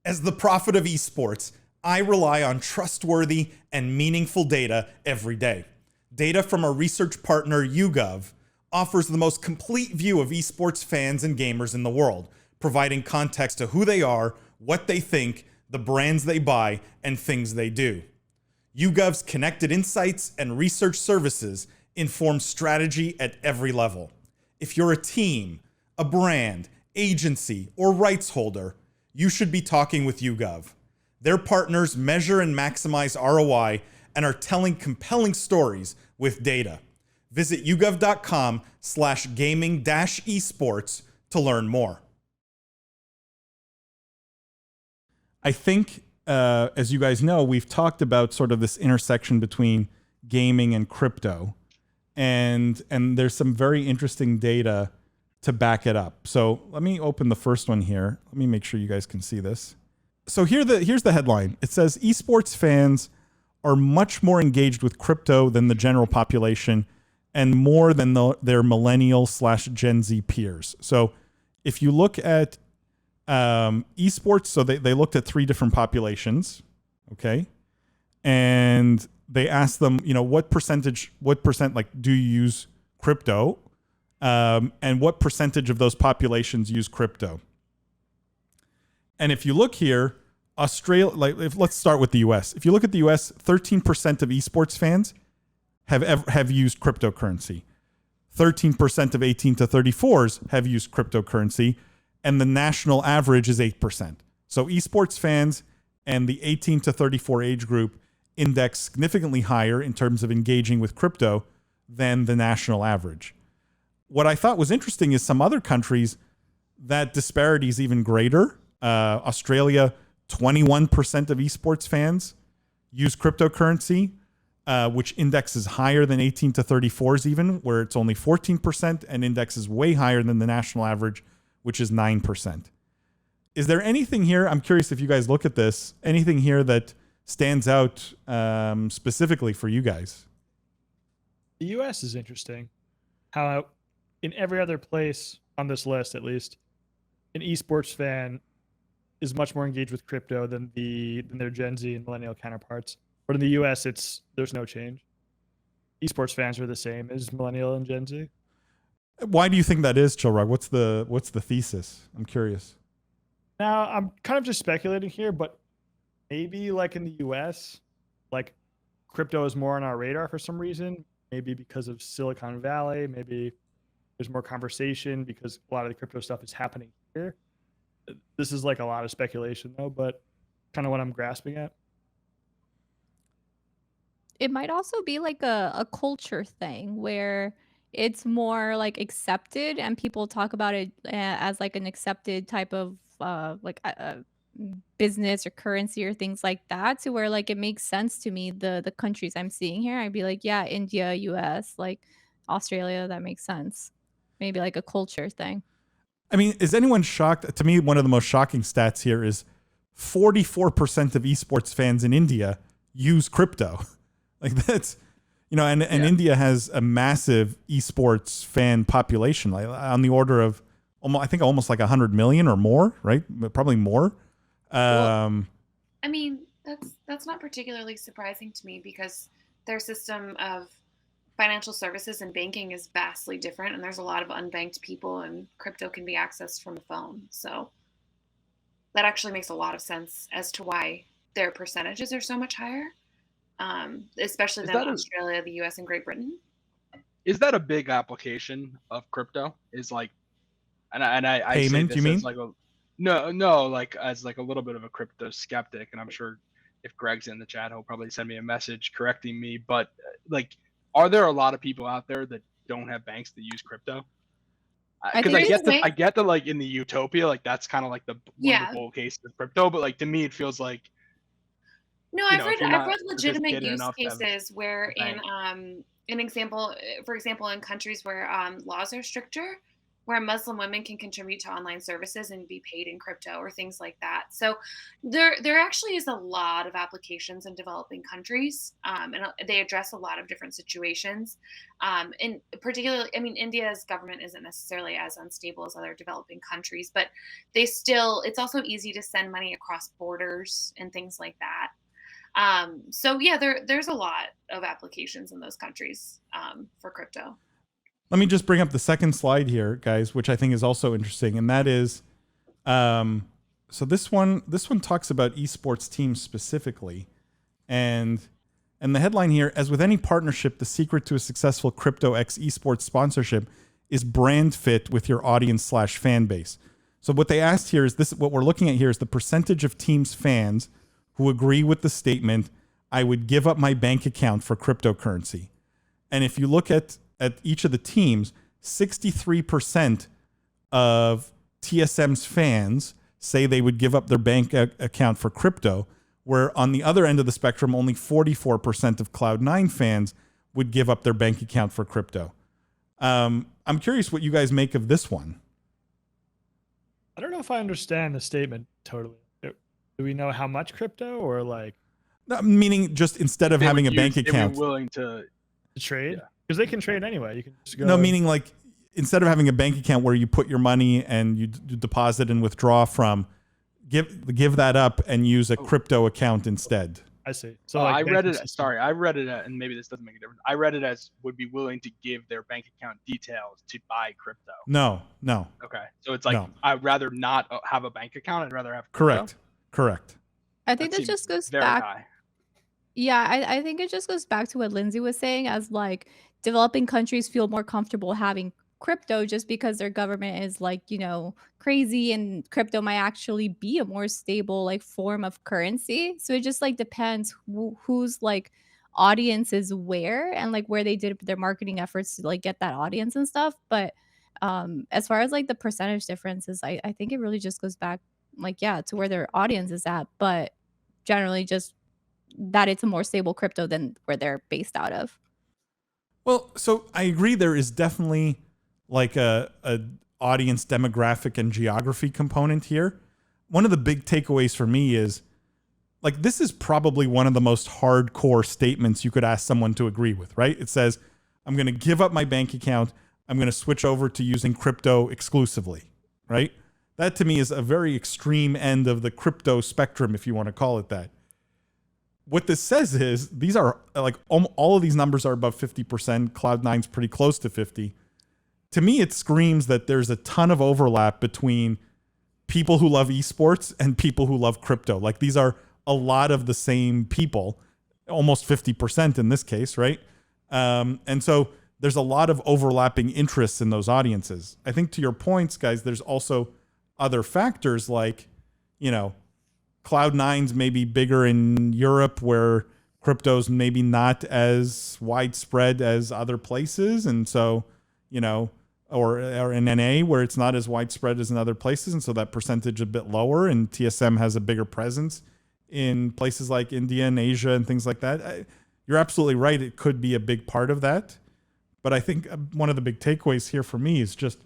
As the prophet of esports, I rely on trustworthy and meaningful data every day. Data from our research partner YouGov offers the most complete view of esports fans and gamers in the world, providing context to who they are, what they think, the brands they buy, and things they do. YouGov's connected insights and research services inform strategy at every level. If you're a team, a brand, agency, or rights holder, you should be talking with YouGov. Their partners measure and maximize ROI and are telling compelling stories with data. Visit yougov.com/gaming-esports to learn more. I think, as you guys know, we've talked about sort of this intersection between gaming and crypto, and there's some very interesting data to back it up. So let me open the first one here. Let me make sure you guys can see this. So here's the headline. It says esports fans are much more engaged with crypto than the general population and more than their millennial/Gen Z peers. So if you look at esports, so they looked at 3 different populations, okay? And they asked them, what percent do you use crypto? And what percentage of those populations use crypto? And if you look here, Australia, let's start with the US. If you look at the US, 13% of esports fans have used cryptocurrency. 13% of 18 to 34s have used cryptocurrency, and the national average is 8%. So esports fans and the 18 to 34 age group index significantly higher in terms of engaging with crypto than the national average. What I thought was interesting is some other countries, that disparity is even greater. Australia, 21% of esports fans use cryptocurrency, which indexes higher than 18 to 34s even, where it's only 14%, and indexes way higher than the national average, which is 9%. Is there anything here, I'm curious if you guys look at this, anything here that stands out specifically for you guys? The US is interesting. How in every other place on this list, at least, an esports fan is much more engaged with crypto than their Gen Z and millennial counterparts. But in the US, there's no change. Esports fans are the same as millennial and Gen Z. Why do you think that is, Chilrug? What's the thesis? I'm curious. Now, I'm kind of just speculating here, but maybe like in the US, like crypto is more on our radar for some reason. Maybe because of Silicon Valley. Maybe there's more conversation because a lot of the crypto stuff is happening here. This is like a lot of speculation though, but kind of what I'm grasping at. It might also be like a culture thing where it's more like accepted and people talk about it as like an accepted type of business or currency or things like that, to where like it makes sense to me. The countries I'm seeing here, I'd be like, yeah, India, US, like Australia, that makes sense. Maybe like a culture thing. I mean, is anyone shocked? To me, one of the most shocking stats here is 44% of esports fans in India use crypto. Like that's, and India has a massive esports fan population, like on the order of almost like 100 million or more, right? Probably more. I mean, that's not particularly surprising to me because their system of financial services and banking is vastly different, and there's a lot of unbanked people, and crypto can be accessed from a phone. So that actually makes a lot of sense as to why their percentages are so much higher, especially than Australia, the US, and Great Britain. Is that a big application of crypto? Is like, and I payment? Say this You mean? as like no, like as like a little bit of a crypto skeptic, and I'm sure if Greg's in the chat, he'll probably send me a message correcting me. But like, are there a lot of people out there that don't have banks that use crypto? Because I get that like in the utopia, like that's kind of like the bull case of crypto, but like to me it feels like I've read legitimate use cases where for example in countries where laws are stricter, where Muslim women can contribute to online services and be paid in crypto or things like that. So there actually is a lot of applications in developing countries, and they address a lot of different situations. And particularly, I mean, India's government isn't necessarily as unstable as other developing countries, but it's also easy to send money across borders and things like that. So yeah, there's a lot of applications in those countries for crypto. Let me just bring up the second slide here, guys, which I think is also interesting, and that is, so this one talks about esports teams specifically, and the headline here: as with any partnership, the secret to a successful crypto x esports sponsorship is brand fit with your audience / fan base. So what they asked here is this: what we're looking at here is the percentage of teams' fans who agree with the statement, "I would give up my bank account for cryptocurrency." And if you look at each of the teams, 63% of TSM's fans say they would give up their bank account for crypto, where on the other end of the spectrum, only 44% of Cloud9 fans would give up their bank account for crypto. I'm curious what you guys make of this one. I don't know if I understand the statement totally. Do we know how much crypto, or like? No, meaning just instead of having a bank account, they were willing to trade, because they can trade anyway. You can just go. No, meaning like instead of having a bank account where you put your money and you deposit and withdraw from, give that up and use a crypto account instead. I see. So I read it. Sorry, I read it, and maybe this doesn't make a difference. I read it as would be willing to give their bank account details to buy crypto. No. Okay, so it's like No. I'd rather not have a bank account. I'd rather have crypto. Correct. I think that just goes back. High. Yeah, I think it just goes back to what Lindsay was saying, as like developing countries feel more comfortable having crypto just because their government is like, crazy, and crypto might actually be a more stable like form of currency. So it just like depends whose like audience is where, and like where they did their marketing efforts to like get that audience and stuff. But as far as like the percentage differences, I think it really just goes back like, yeah, to where their audience is at, but generally just that it's a more stable crypto than where they're based out of. Well, so I agree there is definitely like a audience demographic and geography component here. One of the big takeaways for me is like this is probably one of the most hardcore statements you could ask someone to agree with, right? It says, I'm going to give up my bank account. I'm going to switch over to using crypto exclusively, right? That to me is a very extreme end of the crypto spectrum, if you want to call it that. What this says is these are like all of these numbers are above 50%. Cloud9's pretty close to 50. To me, it screams that there's a ton of overlap between people who love esports and people who love crypto. Like these are a lot of the same people, almost 50% in this case, right? And so there's a lot of overlapping interests in those audiences. I think to your points, guys, there's also other factors like, Cloud9's maybe bigger in Europe where crypto's maybe not as widespread as other places. And so, or in NA where it's not as widespread as in other places. And so that percentage a bit lower, and TSM has a bigger presence in places like India and Asia and things like that. You're absolutely right. It could be a big part of that. But I think one of the big takeaways here for me is just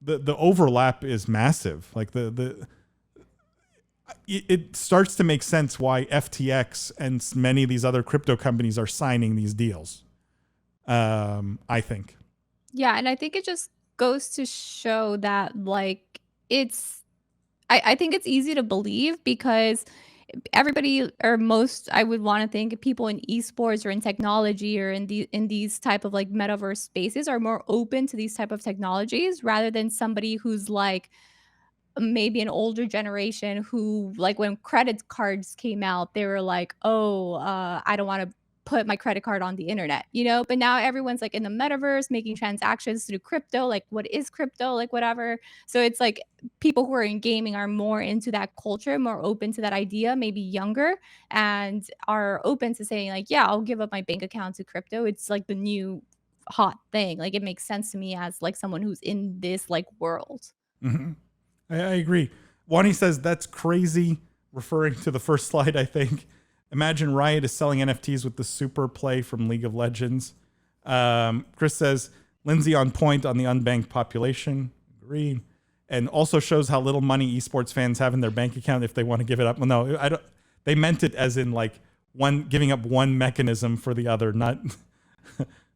the overlap is massive. Like it starts to make sense why FTX and many of these other crypto companies are signing these deals. I think. Yeah, and I think it just goes to show that like I think it's easy to believe because everybody, or most, I would want to think people in esports or in technology or in these type of like metaverse spaces are more open to these type of technologies rather than somebody who's like maybe an older generation who like when credit cards came out, they were like, I don't want to put my credit card on the internet, but now everyone's like in the metaverse making transactions through crypto. Like what is crypto? Like whatever. So it's like people who are in gaming are more into that culture, more open to that idea, maybe younger, and are open to saying like, yeah, I'll give up my bank account to crypto. It's like the new hot thing. Like it makes sense to me as like someone who's in this like world. Mm-hmm. I agree. Wani says that's crazy, referring to the first slide, I think. Imagine Riot is selling NFTs with the super play from League of Legends. Chris says, Lindsay on point on the unbanked population. Agreed. And also shows how little money esports fans have in their bank account if they want to give it up. Well, no, I don't. They meant it as in like giving up one mechanism for the other, not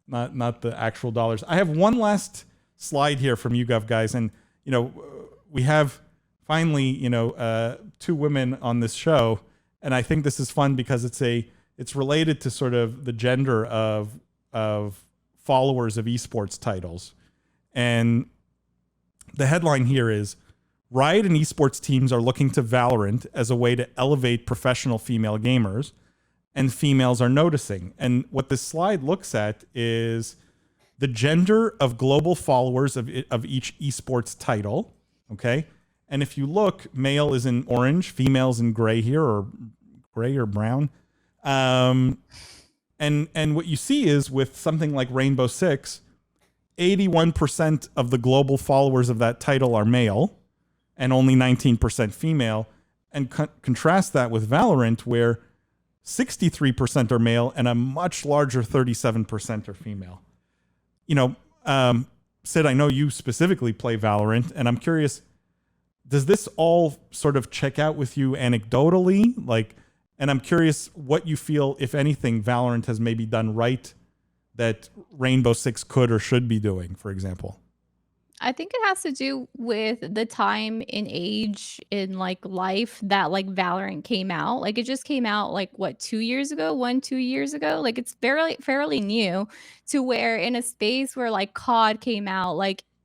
not the actual dollars. I have one last slide here from YouGov, guys, and we have finally two women on this show, and I think this is fun because it's related to sort of the gender of followers of esports titles, and the headline here is Riot and esports teams are looking to Valorant as a way to elevate professional female gamers, and females are noticing. And what this slide looks at is the gender of global followers of each esports title. Okay. And if you look, male is in orange, female's in gray here, or gray or brown. And what you see is with something like Rainbow Six, 81% of the global followers of that title are male and only 19% female. And contrast that with Valorant, where 63% are male and a much larger 37% are female. Sid, I know you specifically play Valorant, and I'm curious, does this all sort of check out with you anecdotally? And I'm curious what you feel, if anything, Valorant has maybe done right that Rainbow Six could or should be doing, for example. I think it has to do with the time and age in life that Valorant came out. It just came out 2 years ago, 2 years ago. It's fairly new, to where in a space where COD came out,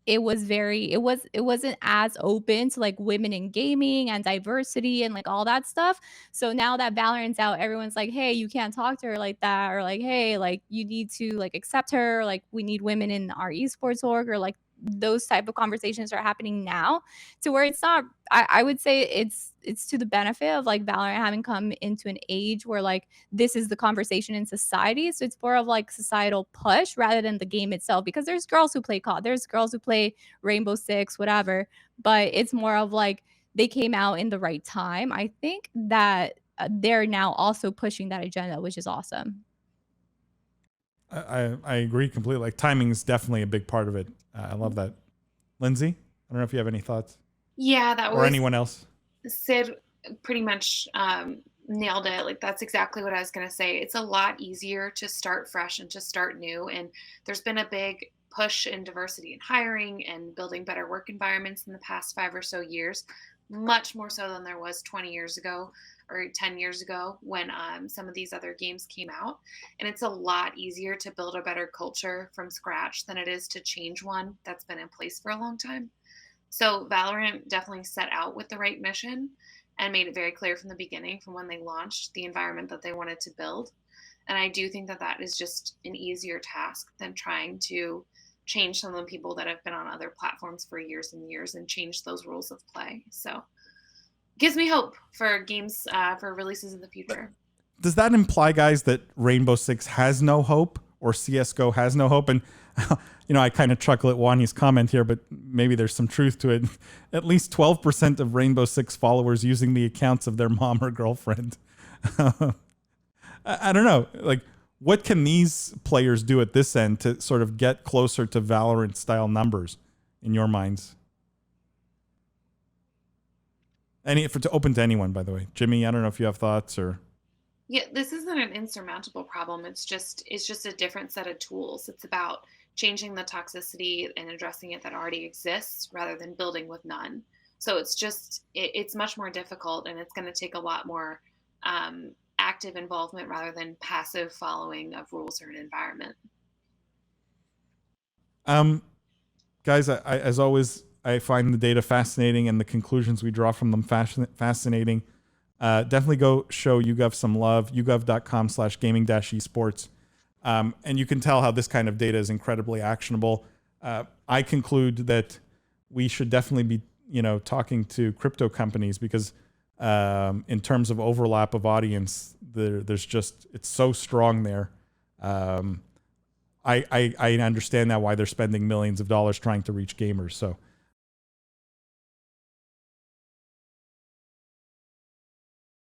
it wasn't as open to women in gaming and diversity and all that stuff. So now that Valorant's out, everyone's like, hey, you can't talk to her like that, or hey, you need to accept her, we need women in our esports org, or those type of conversations are happening now, to where it's not, I would say it's to the benefit of Valorant having come into an age where this is the conversation in society. So it's more of societal push rather than the game itself, because there's girls who play COD, there's girls who play Rainbow Six, whatever, but it's more of they came out in the right time. I think that they're now also pushing that agenda, which is awesome. I agree completely. Timing is definitely a big part of it. I love that. Lindsay, I don't know if you have any thoughts. Yeah, that was. Or anyone else. Sid pretty much nailed it. That's exactly what I was going to say. It's a lot easier to start fresh and to start new. And there's been a big push in diversity in hiring and building better work environments in the past 5 or so years, much more so than there was 20 years ago or 10 years ago when some of these other games came out. And it's a lot easier to build a better culture from scratch than it is to change one that's been in place for a long time. So Valorant definitely set out with the right mission and made it very clear from the beginning, from when they launched, the environment that they wanted to build. And I do think that that is just an easier task than trying to change some of the people that have been on other platforms for years and years and change those rules of play. So gives me hope for games, for releases in the future. Does that imply, guys, that Rainbow Six has no hope, or CSGO has no hope? And, I kind of chuckle at Wanya's comment here, but maybe there's some truth to it. At least 12% of Rainbow Six followers using the accounts of their mom or girlfriend. I don't know. What can these players do at this end to sort of get closer to Valorant style numbers in your minds? To open to anyone, by the way. Jimmy, I don't know if you have thoughts or. Yeah, this isn't an insurmountable problem. It's just a different set of tools. It's about changing the toxicity and addressing it that already exists rather than building with none. So it's much more difficult, and it's going to take a lot more active involvement rather than passive following of rules or an environment. Guys, I as always, I find the data fascinating and the conclusions we draw from them fascinating. Definitely go show YouGov some love, yougov.com/gaming-esports. And you can tell how this kind of data is incredibly actionable. I conclude that we should definitely be, talking to crypto companies because in terms of overlap of audience, it's so strong there. I understand now why they're spending millions of dollars trying to reach gamers. So